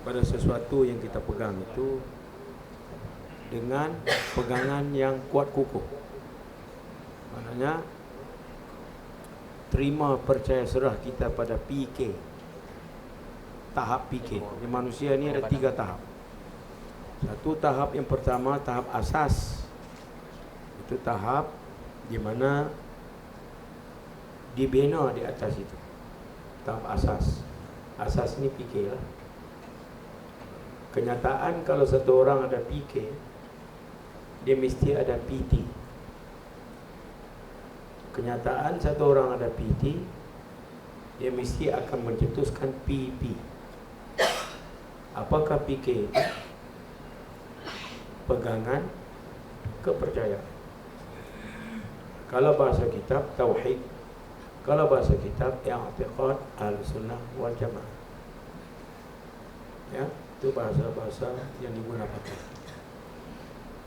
pada sesuatu yang kita pegang itu dengan pegangan yang kuat kukuh. Maknanya terima percaya serah kita pada PK, tahap PK. Di manusia ini ada 3 tahap. Satu tahap yang pertama, tahap asas. Itu tahap di mana dibina di atas itu. Tahap asas. Asas ini PK lah. Kenyataan kalau satu orang ada PK, dia mesti ada PT. Kenyataan satu orang ada PT, dia mesti akan mencetuskan PP. Apakah PK itu? Pegangan kepercayaan. Kalau bahasa kitab, tauhid. Kalau bahasa kitab, i'tiqad al-sunnah wal jamaah. Ya, itu bahasa-bahasa yang digunakan.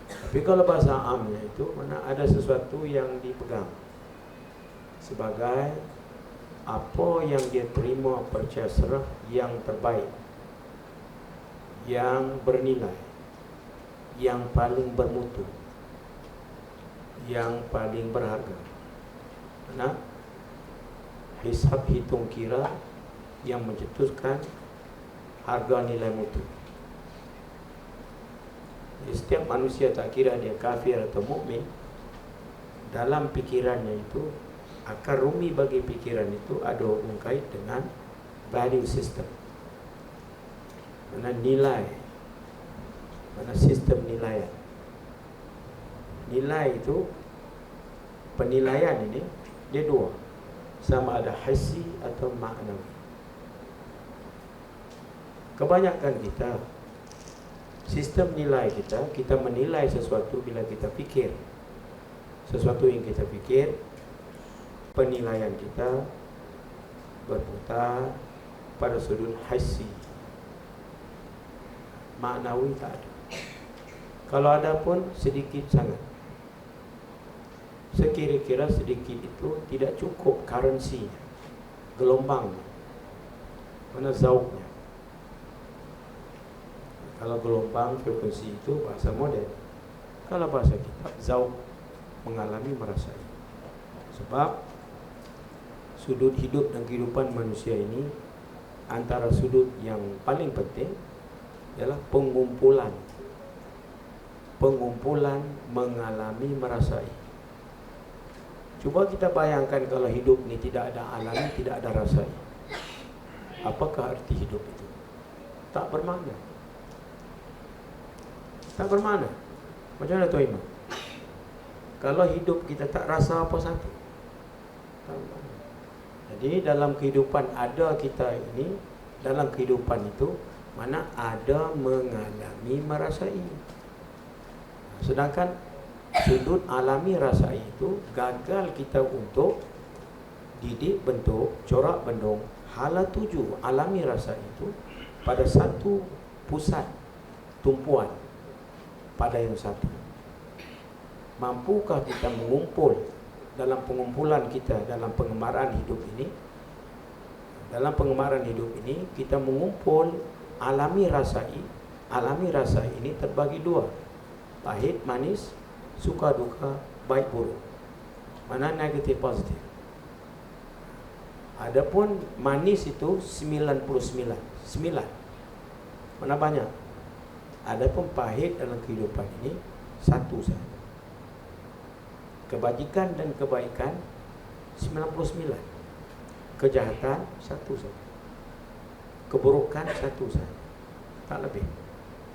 Tapi kalau bahasa amnya itu, mana ada sesuatu yang dipegang sebagai apa yang dia terima percaya serah yang terbaik, yang bernilai, yang paling bermutu, yang paling berharga. Mana hisab hitung kira yang mencetuskan harga nilai mutu. Setiap manusia, tak kira dia kafir atau mukmin, dalam pikirannya itu, akar rumi bagi pikiran itu ada hubung kait dengan value system. Mana nilai, mana sistem nilaian. Nilai itu, penilaian ini dia 2, sama ada hissi atau maknawi. Kebanyakan kita, sistem nilai kita menilai sesuatu bila kita fikir. Sesuatu yang kita fikir, penilaian kita berputar pada sudut hissi. Maknawi tak ada. Kalau ada pun sedikit sangat. Sekira-kira sedikit itu tidak cukup currency, gelombangnya, mana zauknya. Kalau gelombang frekuensi itu bahasa modern. Kalau bahasa kitab, zauk, mengalami, merasai. Sebab sudut hidup dan kehidupan manusia ini, antara sudut yang paling penting ialah pengumpulan. Pengumpulan, mengalami, merasai. Cuba kita bayangkan kalau hidup ini tidak ada alami, tidak ada rasai. Apakah arti hidup itu? Tak bermakna. Tak bermakna. Macam mana Tuan Imam? Kalau hidup kita tak rasa apa satu, tak bermakna. Jadi dalam kehidupan ada kita ini, dalam kehidupan itu, mana ada mengalami, merasai. Sedangkan sudut alami rasai itu gagal kita untuk didik bentuk, corak bendung, hala tuju alami rasa itu pada satu pusat tumpuan, pada yang satu. Mampukah kita mengumpul dalam pengumpulan kita dalam pengembaraan hidup ini? Dalam pengembaraan hidup ini kita mengumpul alami rasai. Alami rasa ini terbagi 2, pahit, manis, suka duka, baik buruk. Mana negatif positif. Adapun manis itu 99, 9. Mana banyak? Adapun pahit dalam kehidupan ini 1 saja. Kebajikan dan kebaikan 99. Kejahatan 1 saja. Keburukan 1 saja. Tak lebih.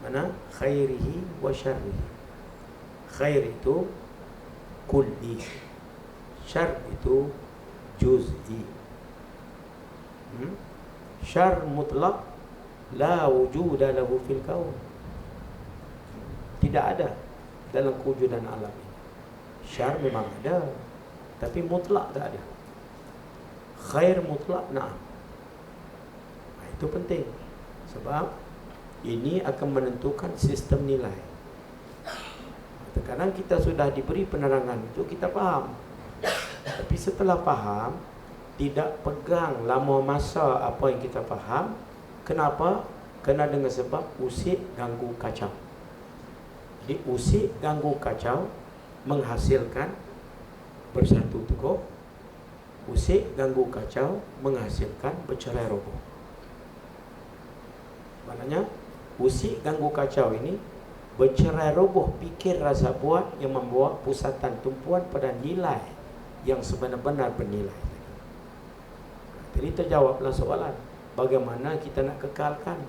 Mana khairihi wa syarrihi. Khair itu kulli, syar itu juz'i. Syar mutlak la wujuda lahu fil kaun. Tidak ada dalam kewujudan alam ini. Syar memang ada, tapi mutlak tak ada. Khair mutlak, na'am. Itu penting. Sebab ini akan menentukan sistem nilai. Terkadang kita sudah diberi penerangan itu, kita faham. Tapi setelah faham, tidak pegang lama masa apa yang kita faham. Kenapa? Kena dengan sebab usik ganggu kacau. Jadi usik ganggu kacau menghasilkan bersatu teguh. Usik ganggu kacau menghasilkan bercerai roboh. Maknanya usik ganggu kacau ini bercerai roboh fikir rasa buat yang membawa pusatan tumpuan pada nilai yang sebenar-benar bernilai. Jadi terjawablah soalan, bagaimana kita nak kekalkan?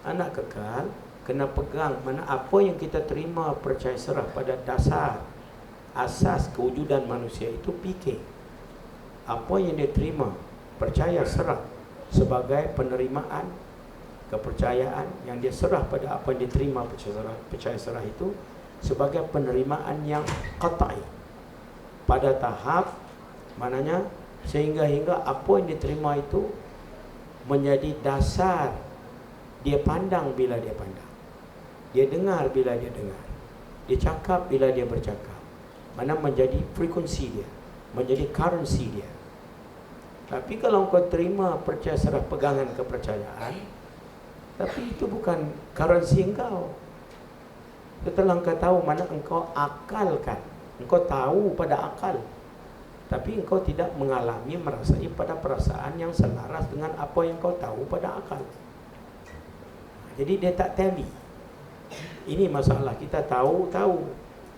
Anak kekal kena pegang mana apa yang kita terima percaya serah pada dasar asas kewujudan manusia itu fikir. Apa yang dia terima percaya serah sebagai penerimaan kepercayaan yang dia serah pada apa yang diterima percaya serah itu sebagai penerimaan yang qat'i pada tahap mananya sehingga apa yang diterima itu menjadi dasar dia pandang bila dia pandang, dia dengar bila dia dengar, dia cakap bila dia bercakap, mana menjadi frekuensi dia, menjadi currency dia. Tapi kalau kau terima percaya serah pegangan kepercayaan, tapi itu bukan currency engkau. Setelah engkau tahu mana engkau akalkan, engkau tahu pada akal, tapi engkau tidak mengalami merasai pada perasaan yang selaras dengan apa yang kau tahu pada akal. Jadi dia tak tally. Ini masalah, kita tahu,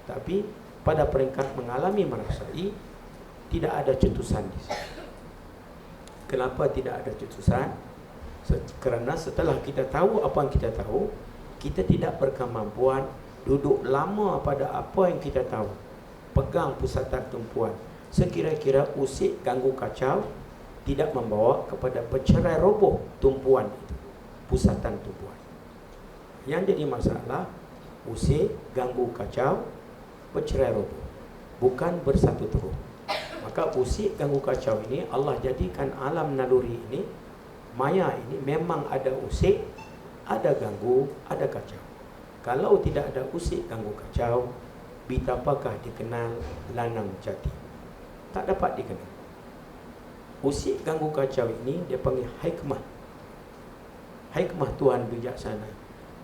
tapi pada peringkat mengalami merasai tidak ada cetusan di sini. Kenapa tidak ada cetusan? Kerana setelah kita tahu apa yang kita tahu, kita tidak berkemampuan duduk lama pada apa yang kita tahu, pegang pusatan tumpuan. Sekira-kira usik ganggu kacau tidak membawa kepada bercerai roboh tumpuan itu, pusatan tumpuan. Yang jadi masalah usik ganggu kacau bercerai roboh, bukan bersatu teguh. Maka usik ganggu kacau ini Allah jadikan alam naluri ini, maya ini memang ada usik, ada ganggu, ada kacau. Kalau tidak ada usik ganggu kacau, betapakah dikenal lanang jati? Tak dapat dikenal. Usik ganggu kacau ini dia panggil hikmah. Hikmah Tuhan bijaksana.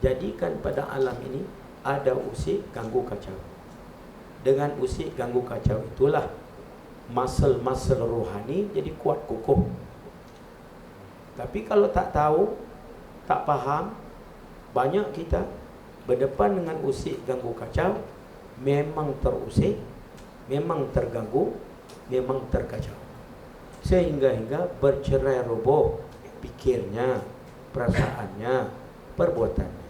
Jadikan pada alam ini ada usik ganggu kacau. Dengan usik ganggu kacau itulah masal-masal rohani jadi kuat kukuh. Tapi kalau tak tahu, tak faham, banyak kita berdepan dengan usik ganggu kacau, memang terusik, memang terganggu, memang terkacau, sehingga bercerai roboh pikirnya, perasaannya, perbuatannya.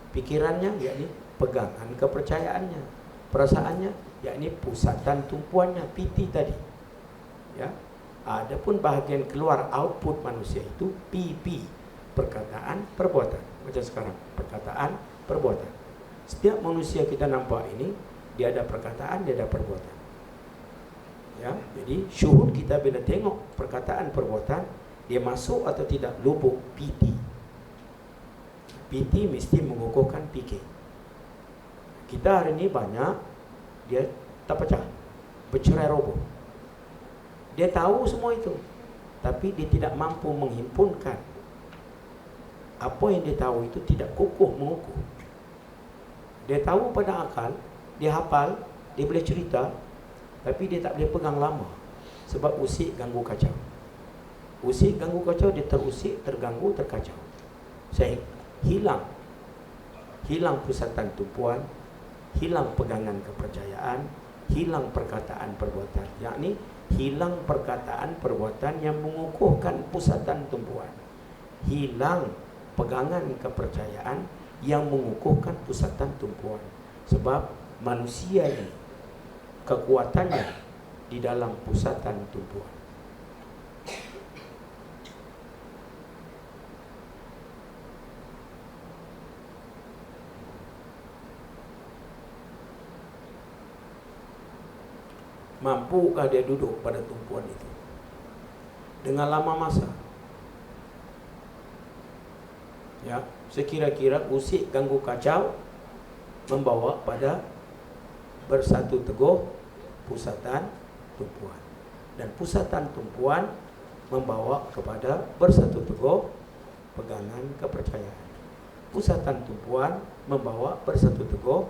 Pikirannya yakni pegangan kepercayaannya, perasaannya yakni pusatan tumpuannya, PT tadi. Ya. Adapun bahagian keluar output manusia itu PP, perkataan, perbuatan. Macam sekarang, perkataan, perbuatan. Setiap manusia kita nampak ini, dia ada perkataan, dia ada perbuatan. Ya, jadi syuhud kita bila tengok perkataan, perbuatan, dia masuk atau tidak lubuk PT. PT mesti mengukuhkan PK. Kita hari ini banyak dia tak pecah, bercerai roboh. Dia tahu semua itu, tapi dia tidak mampu menghimpunkan. Apa yang dia tahu itu tidak kukuh mengukuh. Dia tahu pada akal, dia hafal, dia boleh cerita, tapi dia tak boleh pegang lama. Sebab usik ganggu kacau. Usik ganggu kacau, dia terusik, terganggu, terkacau. Sehingga hilang pusatan tumpuan, hilang pegangan kepercayaan, hilang perkataan perbuatan, yakni hilang perkataan perbuatan yang mengukuhkan pusatan tumpuan, hilang pegangan kepercayaan yang mengukuhkan pusatan tumpuan. Sebab manusia ini kekuatannya di dalam pusatan tumpuan. Mampukah dia duduk pada tumpuan itu dengan lama masa? Ya, sekira-kira usik ganggu kacau membawa pada bersatu teguh pusatan tumpuan, dan pusatan tumpuan membawa kepada bersatu teguh pegangan kepercayaan. Pusatan tumpuan membawa bersatu teguh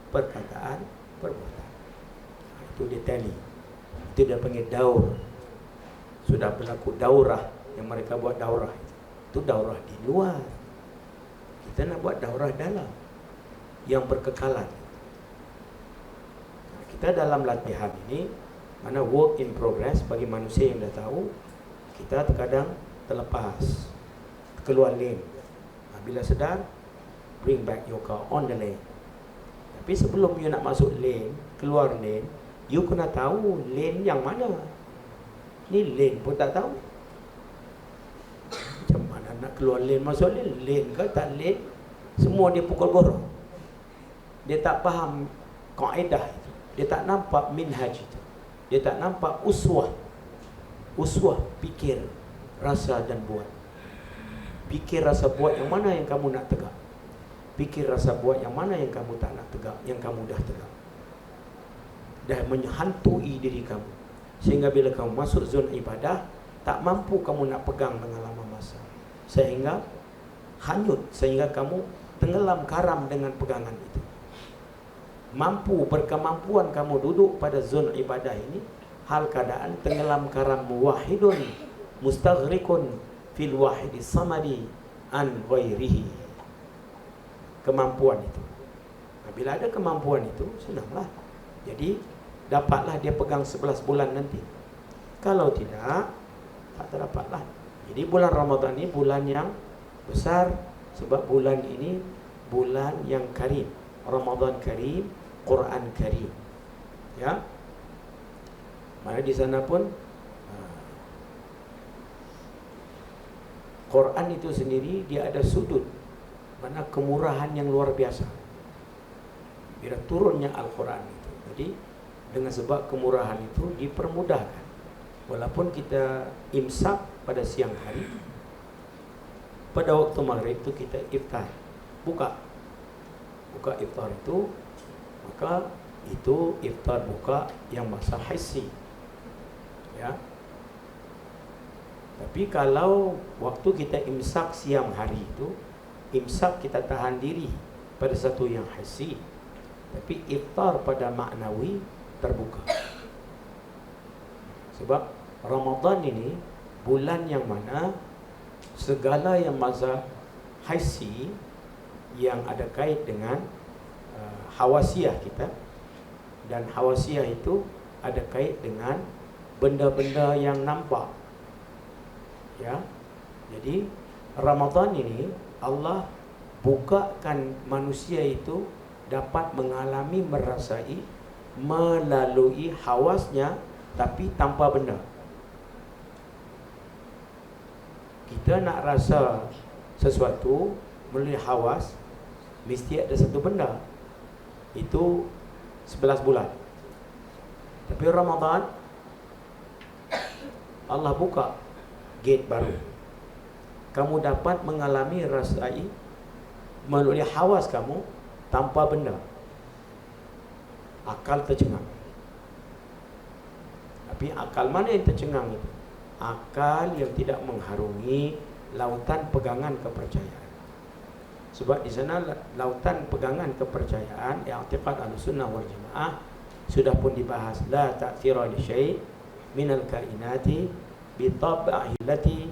perkataan perbuatan. Itu dia tali. Itu dia panggil daur. Sudah berlaku daurah, yang mereka buat daurah. Itu daurah di luar. Kita nak buat daurah dalam, yang berkekalan. Kita dalam latihan ini, mana work in progress, bagi manusia yang dah tahu, kita terkadang terlepas, keluar lane. Bila sedar, bring back your car on the lane. Tapi sebelum you nak masuk lane, keluar lane, you kena tahu lane yang mana. Ni lane pun tak tahu. Macam mana nak keluar lane, masuk lane, lane ke tak lane, semua dia pukul borong. Dia tak faham kaedah itu. Dia tak nampak minhaj itu. Dia tak nampak uswah. Uswah, fikir, rasa dan buat. Fikir rasa buat yang mana yang kamu nak tegak. Fikir rasa buat yang mana yang kamu tak nak tegak, yang kamu dah tegak. Dah menghantui diri kamu. Sehingga bila kamu masuk zon ibadah, tak mampu kamu nak pegang dengan lama masa. Sehingga hanyut, sehingga kamu tenggelam karam dengan pegangan itu. Mampu, berkemampuan kamu duduk pada zon ibadah ini, hal keadaan tenggelam karam wahidun mustaghrikun fil wahidi samadi an ghairihi. Kemampuan itu. Nah, bila ada kemampuan itu, senanglah. Jadi dapatlah dia pegang 11 bulan nanti. Kalau tidak, tak terdapatlah. Jadi bulan Ramadan ini bulan yang besar, sebab bulan ini bulan yang karim. Ramadan karim, Quran karim. Ya. Mana di sana pun Quran itu sendiri dia ada sudut, mana kemurahan yang luar biasa. Bila turunnya Al-Quran itu, jadi dengan sebab kemurahan itu dipermudahkan. Walaupun kita imsak pada siang hari, pada waktu maghrib itu kita iftar, buka iftar itu, maka itu iftar buka yang masa hissi, ya. Tapi kalau waktu kita imsak siang hari itu, imsak kita tahan diri pada satu yang hissi, tapi iftar pada maknawi terbuka. Sebab Ramadan ini bulan yang mana segala yang masa hissi yang ada kait dengan hawasiyah kita, dan hawasiyah itu ada kait dengan benda-benda yang nampak. Ya, jadi Ramadan ini Allah bukakan manusia itu dapat mengalami, merasai melalui hawasnya, tapi tanpa benda. Kita nak rasa sesuatu melalui hawas, mesti ada satu benda. Itu 11 bulan. Tapi Ramadan Allah buka gate baru. Kamu dapat mengalami, rasai melalui hawas kamu tanpa benda. Akal tercengang. Tapi akal mana yang tercengang itu? Akal yang tidak mengharungi lautan pegangan kepercayaan. Sebab di sana lautan pegangan kepercayaan, i'tiqad Ahlussunnah wal Jamaah sudah pun dibahas. La ta'thira li syai' minal kainati bitab'ihi allati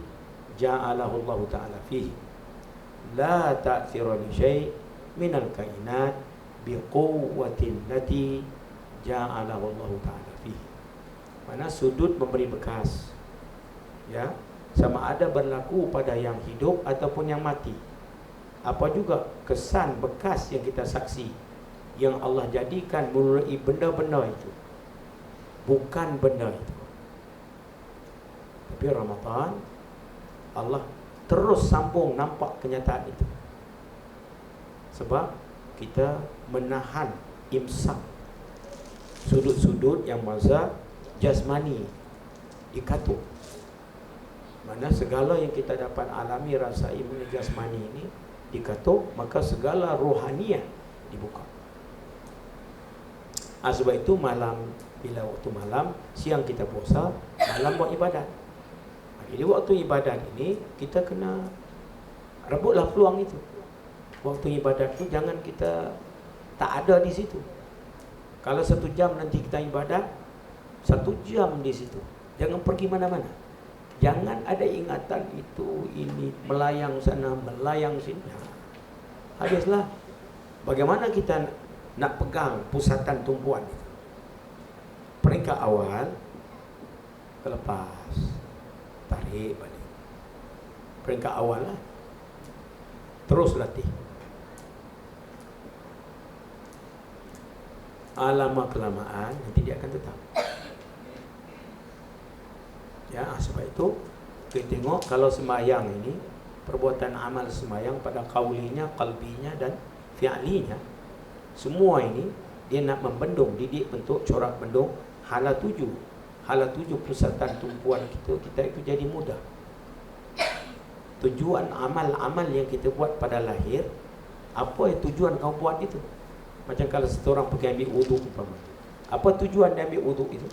ja'alahu Allah Ta'ala fihi. La ta'thira li syai' minal kainat biquwwati allati ja'alahu Allah Ta'ala fihi. Mana sudut memberi bekas, ya, sama ada berlaku pada yang hidup ataupun yang mati. Apa juga kesan bekas yang kita saksi, yang Allah jadikan melalui benda-benda itu, bukan benda itu. Tapi Ramadan Allah terus sambung nampak kenyataan itu. Sebab kita menahan imsak sudut-sudut yang masa jasmani dikatuk. Mana segala yang kita dapat alami, rasai melalui jasmani ini dikatuk, maka segala rohaniah dibuka. Sebab itu malam, bila waktu malam, siang kita puasa, malam buat ibadat. Jadi waktu ibadat ini kita kena Rebutlah peluang itu. Waktu ibadat tu jangan kita tak ada di situ. Kalau 1 jam nanti kita ibadat, 1 jam di situ. Jangan pergi mana-mana. Jangan ada ingatan itu, ini, melayang sana, melayang sini. Habislah. Bagaimana kita nak pegang pusatan tumpuan itu? Peringkat awal, lepas, tarik balik. Peringkat awal lah. Terus latih. Lama kelamaan nanti dia akan tetap. Ya, sebab itu kita tengok kalau sembahyang ini, perbuatan amal sembahyang pada kaulinya, qalbinya dan fi'linya, semua ini dia nak membendung, didik bentuk corak bendung hala 7. Hala 7 pusatan tumpuan kita itu jadi mudah. Tujuan amal-amal yang kita buat pada lahir, apa yang tujuan kau buat itu? Macam kalau seorang pergi ambil wuduk umpama. Apa tujuan dia ambil wuduk itu?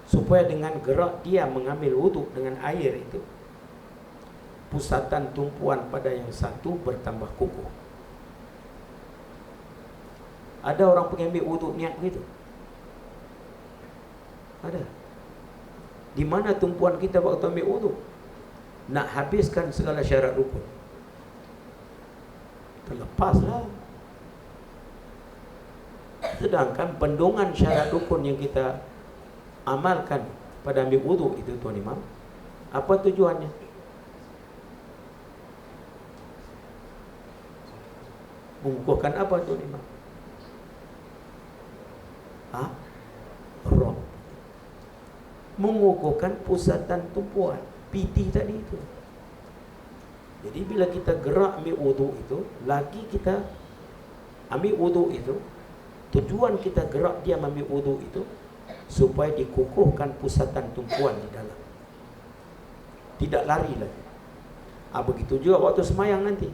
Supaya dengan gerak dia mengambil wuduk dengan air itu, pusatan tumpuan pada yang satu bertambah kukuh. Ada orang pergi ambil wuduk niat begitu? Ada. Di mana tumpuan kita waktu ambil wuduk? Nak habiskan segala syarat rukun. Terlepaslah. Sedangkan bendungan syarat rukun yang kita amalkan pada ambil wuduk itu, Tuan Imam, apa tujuannya? Mengukuhkan apa, Tuan Imam? Roh. Mengukuhkan pusatan tumpuan piti tadi itu. Jadi bila kita gerak ambil wuduk itu, lagi kita ambil wuduk itu, tujuan kita gerak dia ambil wuduk itu supaya dikukuhkan pusatan tumpuan di dalam, tidak lari lagi. Begitu juga waktu semayang nanti.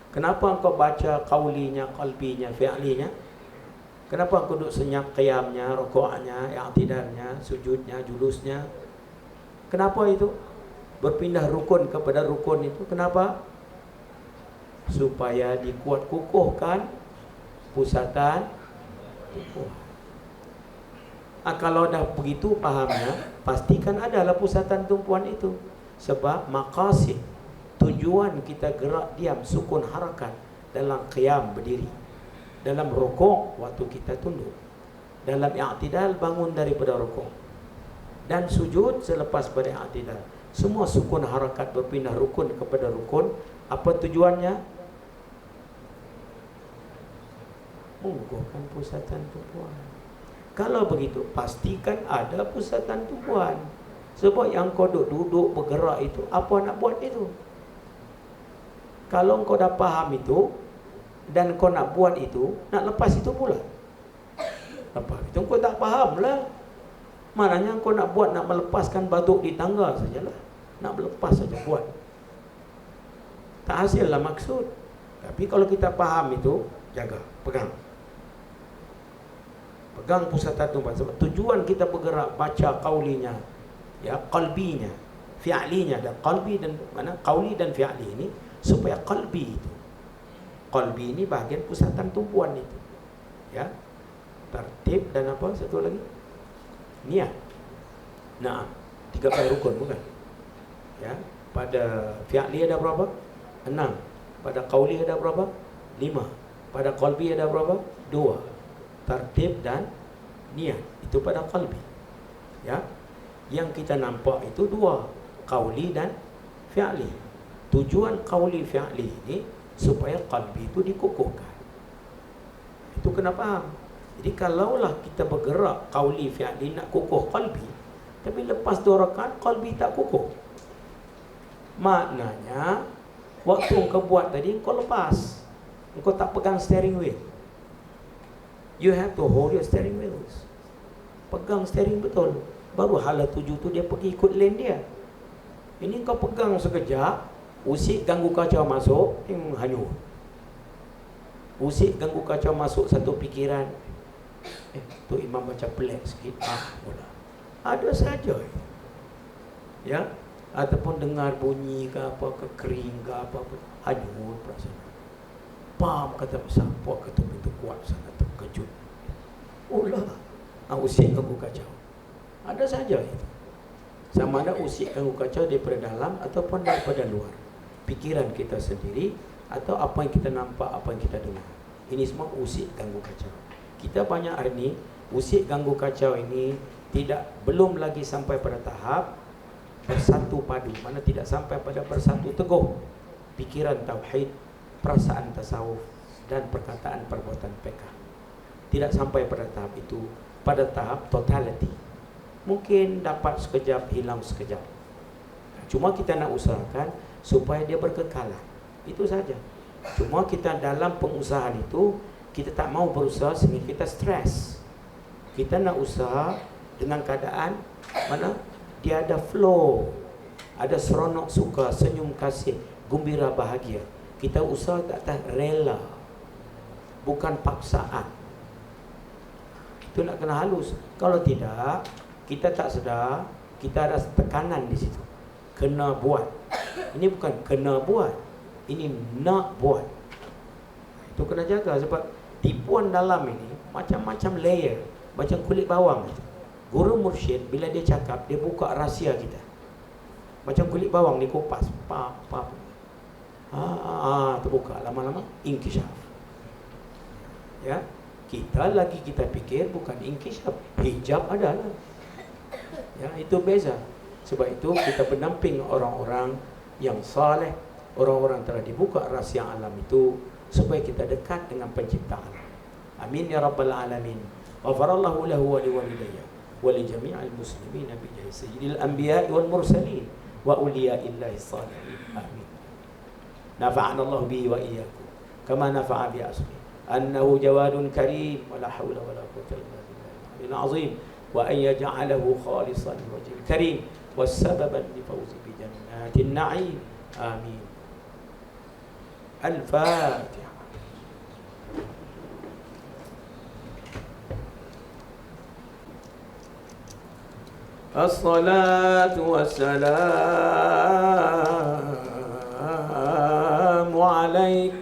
Kenapa engkau baca kaulinya, qalbinya, fi'linya? Kenapa engkau duduk senyap qiyamnya, rukuknya, i'tidalnya, sujudnya, julusnya? Kenapa itu? Berpindah rukun kepada rukun itu. Kenapa? Supaya dikuat kukuhkan pusatan tumpuan. Kalau dah begitu pahamnya, pastikan adalah pusatan tumpuan itu. Sebab maqasid, tujuan kita gerak diam, sukun harakat dalam qiyam berdiri, dalam rukuk waktu kita tunduk, dalam i'tidal bangun daripada rukuk, dan sujud selepas pada i'tidal. Semua sukun harakat berpindah rukun kepada rukun. Apa tujuannya? Mengukuhkan pusatan tumpuan. Kalau begitu, pastikan ada pusatan tumpuan. Sebab yang kau duduk bergerak itu, apa nak buat itu? Kalau kau dah faham itu dan kau nak buat itu, nak lepas itu pula. Lepas itu kau tak faham lah. Maknanya kau nak buat, nak melepaskan batuk di tangga sajalah. Nak melepas saja buat. Tak hasil lah maksud. Tapi kalau kita faham itu, jaga, pegang. Pegang pusatan tumpuan. Sebab tujuan kita bergerak, baca kaulinya, ya, qalbinya, fi'linya, dan qalbi dan mana qauli dan fi'li ini, supaya qalbi itu, qalbi ini bahagian pusatan tumpuan itu, ya, tertib dan apa satu lagi, niat. Nah, 3 rukun bukan? Ya, pada fi'li ada berapa? 6. Pada qauli ada berapa? 5. Pada qalbi ada berapa? 2. Tertib dan niat itu pada qalbi. Ya, yang kita nampak itu 2, qauli dan fi'li. Tujuan qauli fi'li ini supaya qalbi itu dikukuhkan. Itu kena faham. Jadi kalaulah kita bergerak qauli fi'li nak kukuh qalbi, tapi lepas 2 rakaat qalbi tak kukuh, maknanya waktu engkau buat tadi engkau lepas, engkau tak pegang steering wheel. You have to hold your steering wheels. Pegang steering betul. Baru hala 7 tu dia pergi ikut lane dia. Ini kau pegang sekejap, usik ganggu kacau masuk, hanyut. Usik ganggu kacau masuk satu fikiran. Tu imam baca pelik sikit. Pula. Ada saja. Ya. ataupun dengar bunyi ke apa, ke kering ke apa-apa, hanyut perasaan. Pam kata besar, puak kata pintu kuat sangat terkejut. Ulah, usik ganggu kacau. Ada saja itu. Sama ada usik ganggu kacau daripada dalam ataupun daripada luar. Pikiran kita sendiri atau apa yang kita nampak, apa yang kita dengar. Ini semua usik ganggu kacau. Kita banyak hari ini usik ganggu kacau ini belum lagi sampai pada tahap bersatu padu, mana tidak sampai pada bersatu teguh pikiran tauhid, perasaan tasawuf dan perkataan perbuatan PK. Tidak sampai pada tahap itu, pada tahap totality. Mungkin dapat sekejap, hilang sekejap. Cuma kita nak usahakan supaya dia berkekalan. Itu saja. Cuma kita dalam pengusahaan itu, kita tak mau berusaha sehingga kita stres. Kita nak usaha dengan keadaan mana dia ada flow, ada seronok, suka, senyum, kasih, gembira, bahagia. Kita usaha ke atas rela, bukan paksaan. Itu nak kena halus. Kalau tidak, kita tak sedar, kita ada tekanan di situ. Kena buat. Ini bukan kena buat, ini nak buat. Itu kena jaga sebab tipuan dalam ini macam-macam layer, macam kulit bawang. Guru mursyid bila dia cakap, dia buka rahsia kita. Macam kulit bawang dikupas, terbuka lama-lama inkishaf. Ya, kita pikir bukan inkishaf, hijab adalah. Ya, itu beza. Sebab itu kita berdamping orang-orang yang saleh, orang-orang telah dibuka rahsia alam itu supaya kita dekat dengan pencipta alam. Amin ya rabbal alamin. Ghafarallahu lahu wa liwalidayya wa li jami'il muslimin bi jahi sayyidil anbiya'i wal mursalin wa awliya'illahi salihin. Amin. Nafa'ana Allah bihi wa iyyakum kama nafa'a bi asli. Annahu jawadun karim wa la hawla wa la quwwata illa billahil azim wa an yaj'alahu khalisan liwajhil karim والسببا لفوز بجنات النعيم آمين. الفاتحة. الصلاة والسلام عليك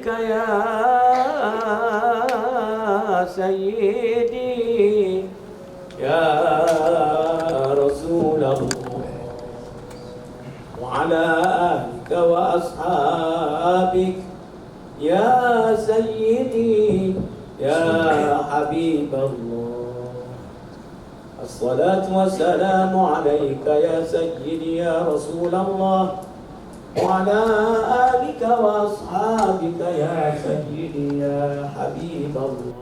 يا سيدي يا رسول الله وعلى آلك وأصحابك يا سيدي يا حبيب الله. الصلاة والسلام عليك يا سيدي يا رسول الله وعلى آلك وأصحابك يا سيدي يا حبيب الله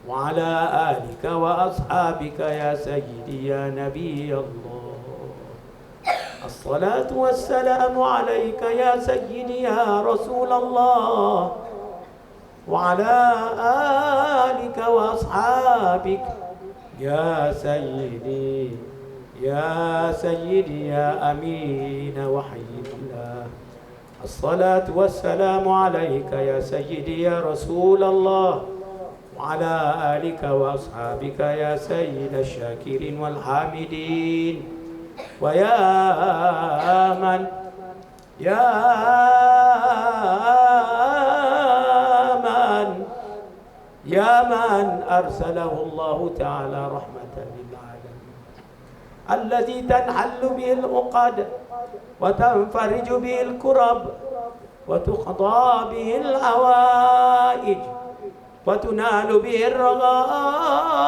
وعلى آلك وأصحابك يا سيدي يا نبي الله. الصلاة والسلام عليك يا سيدي يا رسول الله وعلى آلك وأصحابك يا سيدي يا أمين وحي الله. الصلاة والسلام عليك يا سيدي يا رسول الله وعلى آلك وأصحابك يا سيد الشاكرين والحامدين ويا من أرسله الله تعالى رحمة للعالمين الذي تنحل به العقد وتنفرج به الكرب وتقضى به الحوائج وتنال به الرغائب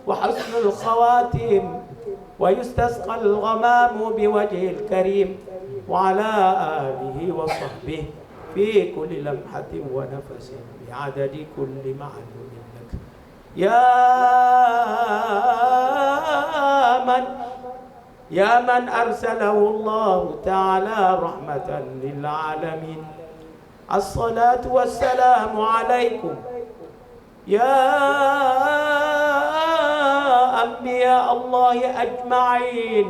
وحسن الخواتم ويستسقى الغمام بوجه الكريم وعلى آله وصحبه في كل لمحة ونفس بعدد كل معلوم لك يا من أرسله الله تعالى رحمة للعالمين. الصلاة والسلام عليكم يا أنبياء الله أجمعين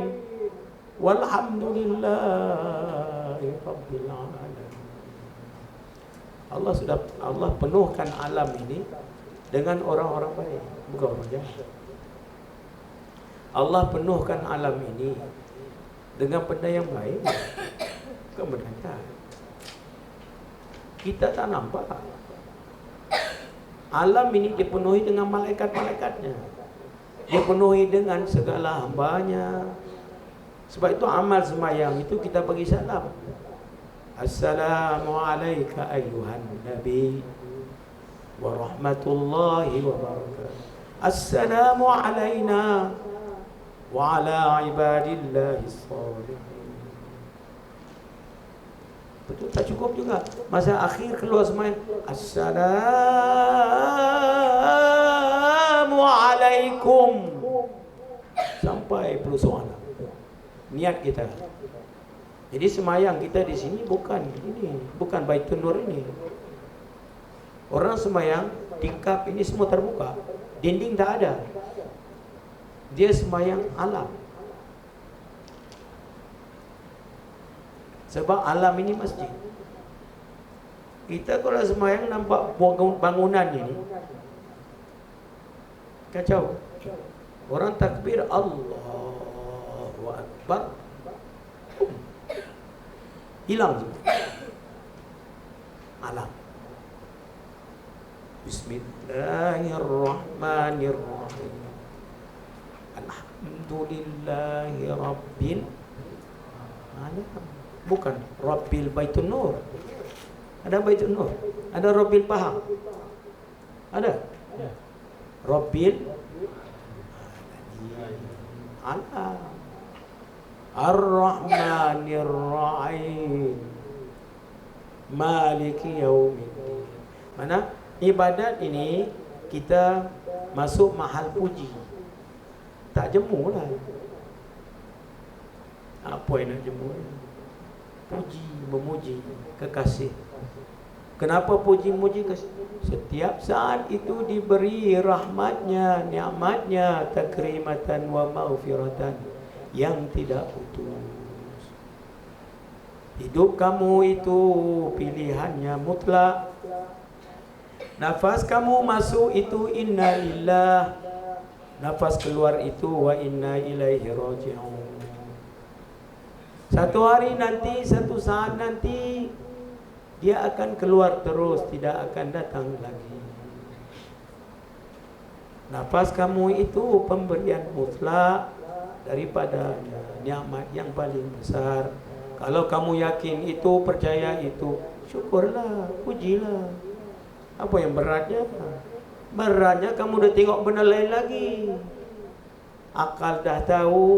والحمد لله رب العالمين. Allah penuhkan alam ini dengan orang-orang baik, bukan orang jahat. Allah penuhkan alam ini dengan benda yang baik, bukan benda jahat. Kita tak nampak. Alam ini dipenuhi dengan malaikat-malaikatnya, dipenuhi dengan segala hambanya. Sebab itu amal sembahyang itu kita bagi salam. Assalamu alayka ayyuhan nabi wa rahmatullahi wa barakatuh. Assalamu alayna wa ala ibadillahi shalihin. Betul tak cukup juga. Masa akhir keluar sembahyang, Assalamu alaikum, sampai pelusuan. Niat kita. Jadi sembahyang kita di sini bukan ini, bukan Baitun Nur ini. Orang sembahyang tingkap ini semua terbuka, dinding tak ada. Dia sembahyang alam. Sebab alam ini masjid. Kita kalau sembahyang nampak bangunan ini kacau. Orang takbir Allahu Akbar, hilang semua alam. Bismillahirrahmanirrahim. Alhamdulillahi Rabbil Alamin. Bukan Rabbil Baitun Nur. Ada Baitun Nur, ada Rabbil Pahang, ada Rabbil Alam, Ar-Rahmanir Rahim, Maliki Yaumiddin. Mana ibadat ini kita masuk mahal puji. Tak jemu lah. Apa yang nak jemu? Puji, memuji kekasih. Kenapa puji memuji kekasih? Setiap saat itu diberi rahmatnya, nikmatnya, takrimatan wa maghfiratan yang tidak putus. Hidup kamu itu pilihannya mutlak. Nafas kamu masuk itu inna lillah, nafas keluar itu wa inna ilaihi raji'un. Satu hari nanti, satu saat nanti, dia akan keluar terus, tidak akan datang lagi. Nafas kamu itu pemberian mutlak daripada nikmat yang paling besar. Kalau kamu yakin itu, percaya itu, syukurlah, pujilah. Apa yang beratnya? Beratnya kamu dah tengok benda lain lagi. Akal dah tahu,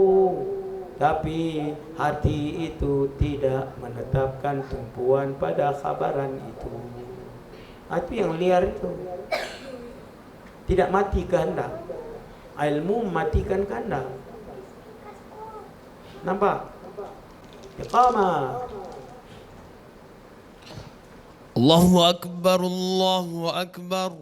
tapi hati itu tidak menetapkan tumpuan pada khabaran itu. Hati yang liar itu tidak mati kehendak. Ilmu matikan kehendak. Nampak? Iqamah. Allahu Akbar, Allahu Akbar.